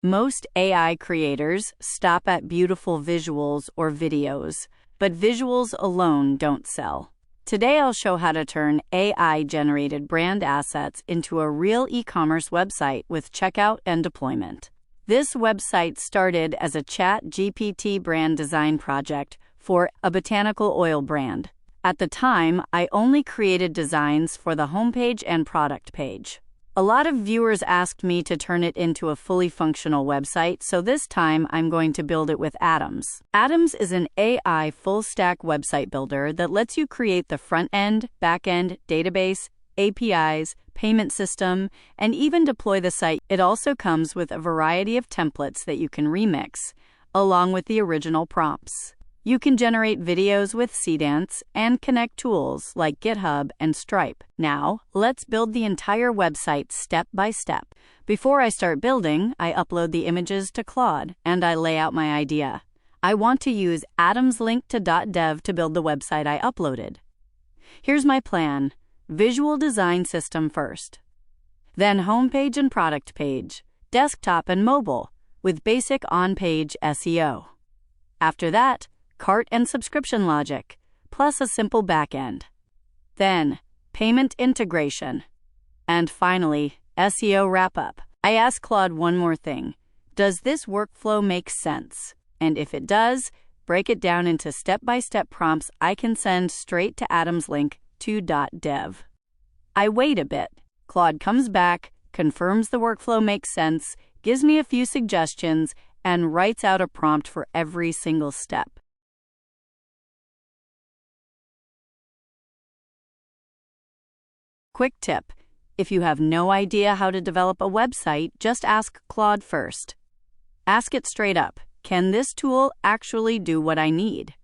Most AI creators stop at beautiful visuals or videos, but visuals alone don't sell. Today I'll show how to turn AI-generated brand assets into a real e-commerce website with checkout and deployment. This website started as a ChatGPT brand design project for a botanical oil brand. At the time, I only created designs for the homepage and product page. A lot of viewers asked me to turn it into a fully functional website, so this time I'm going to build it with Atoms. Atoms is an AI full-stack website builder that lets you create the front-end, back-end, database, APIs, payment system, and even deploy the site. It also comes with a variety of templates that you can remix, along with the original prompts. You can generate videos with Seedance and connect tools like GitHub and Stripe. Now, let's build the entire website step by step. Before I start building, I upload the images to Claude and I lay out my idea. I want to use Atoms link to .dev to build the website I uploaded. Here's my plan. Visual design system first. Then homepage and product page, desktop and mobile, with basic on-page SEO. After that, cart and subscription logic, plus a simple backend. Then, payment integration. And finally, SEO wrap-up. I asked Claude one more thing. Does this workflow make sense? And if it does, break it down into step-by-step prompts I can send straight to Atoms link to .dev. I wait a bit. Claude comes back, confirms the workflow makes sense, gives me a few suggestions, and writes out a prompt for every single step. Quick tip: if you have no idea how to develop a website, just ask Claude first. Ask it straight up, can this tool actually do what I need?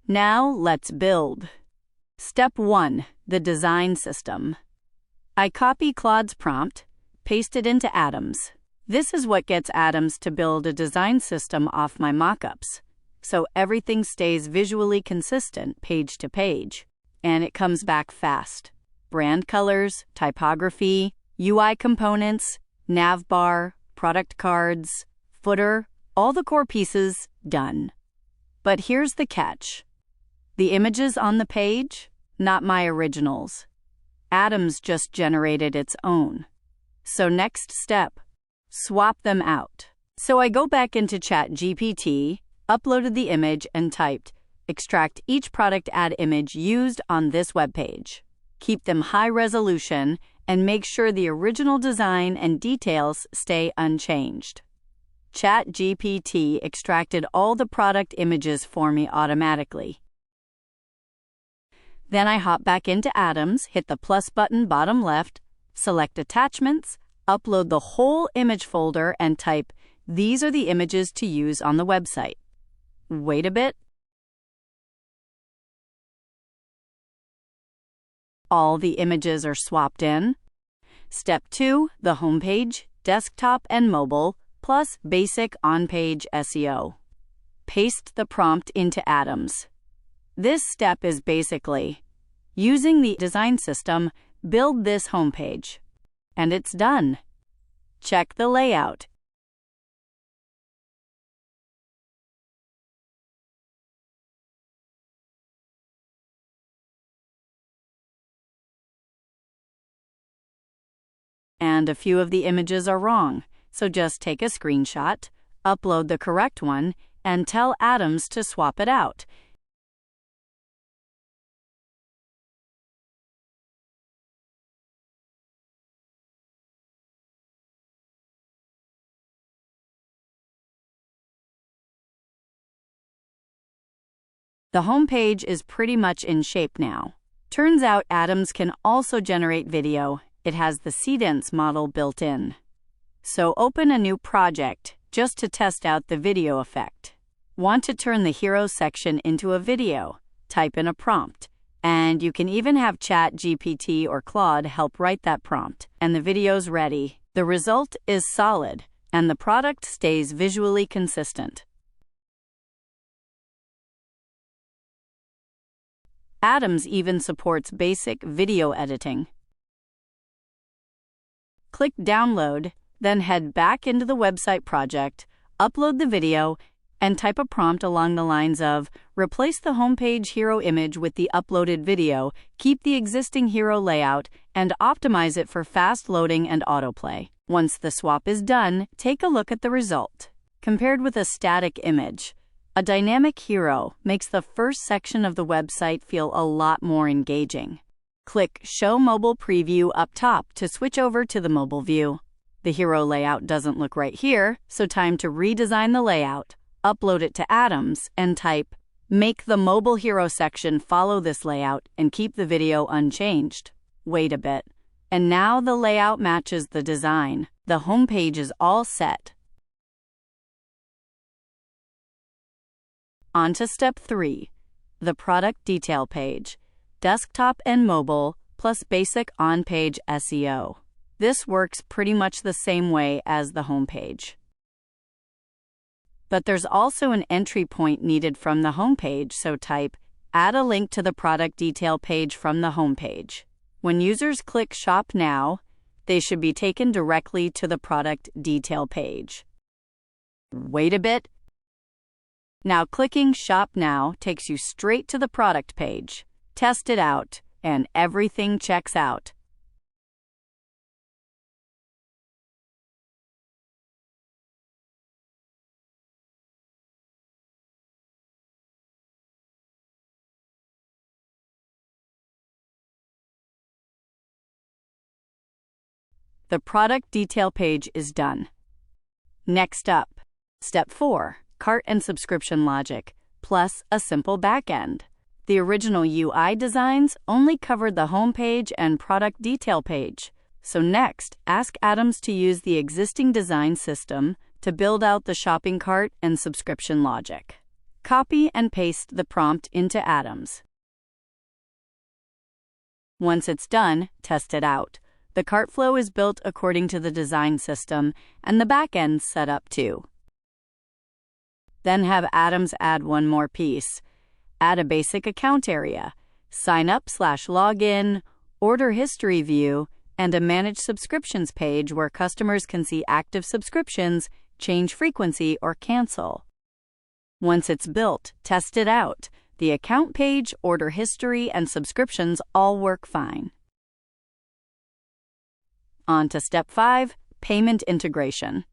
Now let's build. Step 1. The design system. I copy Claude's prompt, paste it into Atoms. This is what gets Atoms to build a design system off my mockups, so everything stays visually consistent page to page. And it comes back fast. Brand colors, typography, UI components, navbar, product cards, footer, all the core pieces, done. But here's the catch. The images on the page, not my originals. Atoms just generated its own. So next step, swap them out. So I go back into ChatGPT, uploaded the image and typed, extract each product ad image used on this web page. Keep them high resolution and make sure the original design and details stay unchanged. ChatGPT extracted all the product images for me automatically. Then I hop back into Atoms, hit the plus button bottom left, select Attachments, upload the whole image folder and type, "These are the images to use on the website." Wait a bit. All the images are swapped in. Step 2, the homepage, desktop, and mobile, plus basic on-page SEO. Paste the prompt into Atoms. This step is basically, using the design system, build this homepage. And it's done. Check the layout. And a few of the images are wrong, so just take a screenshot, upload the correct one, and tell Atoms to swap it out. The homepage is pretty much in shape now. Turns out Atoms can also generate video. It has the Seedance model built in. So open a new project just to test out the video effect. Want to turn the hero section into a video? Type in a prompt. And you can even have ChatGPT or Claude help write that prompt. And the video's ready. The result is solid, and the product stays visually consistent. Atoms even supports basic video editing. Click Download, then head back into the website project, upload the video, and type a prompt along the lines of, replace the homepage hero image with the uploaded video, keep the existing hero layout, and optimize it for fast loading and autoplay. Once the swap is done, take a look at the result. Compared with a static image, a dynamic hero makes the first section of the website feel a lot more engaging. Click Show Mobile Preview up top to switch over to the mobile view. The hero layout doesn't look right here, so time to redesign the layout. Upload it to Atoms and type, make the mobile hero section follow this layout and keep the video unchanged. Wait a bit. And now the layout matches the design. The homepage is all set. On to step 3, the product detail page, desktop and mobile, plus basic on-page SEO. This works pretty much the same way as the homepage. But there's also an entry point needed from the homepage, so type, add a link to the product detail page from the homepage. When users click Shop Now, they should be taken directly to the product detail page. Wait a bit. Now clicking Shop Now takes you straight to the product page. Test it out, and everything checks out. The product detail page is done. Next up, step 4, cart and subscription logic, plus a simple backend. The original UI designs only covered the homepage and product detail page. So next, ask Atoms to use the existing design system to build out the shopping cart and subscription logic. Copy and paste the prompt into Atoms. Once it's done, test it out. The cart flow is built according to the design system, and the backend's set up too. Then have Atoms add one more piece. Add a basic account area, sign up/login, order history view, and a manage subscriptions page where customers can see active subscriptions, change frequency, or cancel. Once it's built, test it out. The account page, order history, and subscriptions all work fine. On to step 5, payment integration.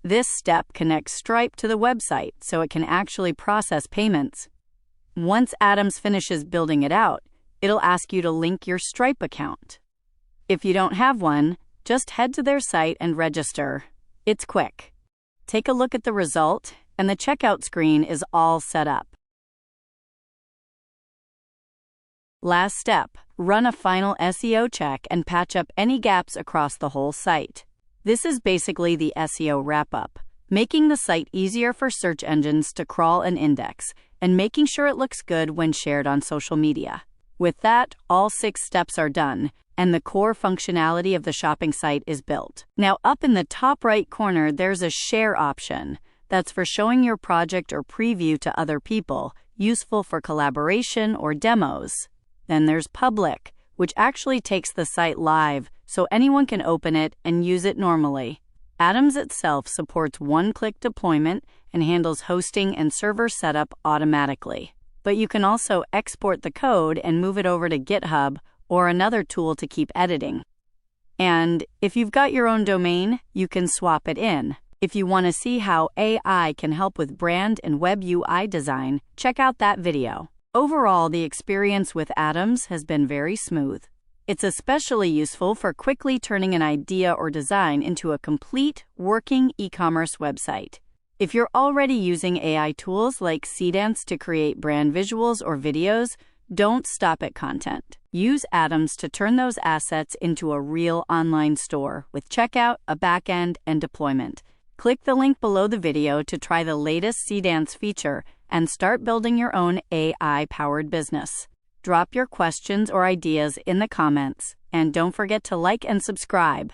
This step connects Stripe to the website so it can actually process payments. Once Atoms finishes building it out, it'll ask you to link your Stripe account. If you don't have one, just head to their site and register. It's quick. Take a look at the result, and the checkout screen is all set up. Last step, run a final SEO check and patch up any gaps across the whole site. This is basically the SEO wrap-up, making the site easier for search engines to crawl and index, and making sure it looks good when shared on social media. With that, all 6 steps are done, and the core functionality of the shopping site is built. Now, up in the top right corner, there's a share option. That's for showing your project or preview to other people, useful for collaboration or demos. Then there's Public, which actually takes the site live, so anyone can open it and use it normally. Atoms itself supports one-click deployment and handles hosting and server setup automatically. But you can also export the code and move it over to GitHub or another tool to keep editing. And if you've got your own domain, you can swap it in. If you want to see how AI can help with brand and web UI design, check out that video. Overall, the experience with Atoms has been very smooth. It's especially useful for quickly turning an idea or design into a complete, working e-commerce website. If you're already using AI tools like Seedance to create brand visuals or videos, don't stop at content. Use Atoms to turn those assets into a real online store with checkout, a backend, and deployment. Click the link below the video to try the latest Seedance feature and start building your own AI-powered business. Drop your questions or ideas in the comments, and don't forget to like and subscribe.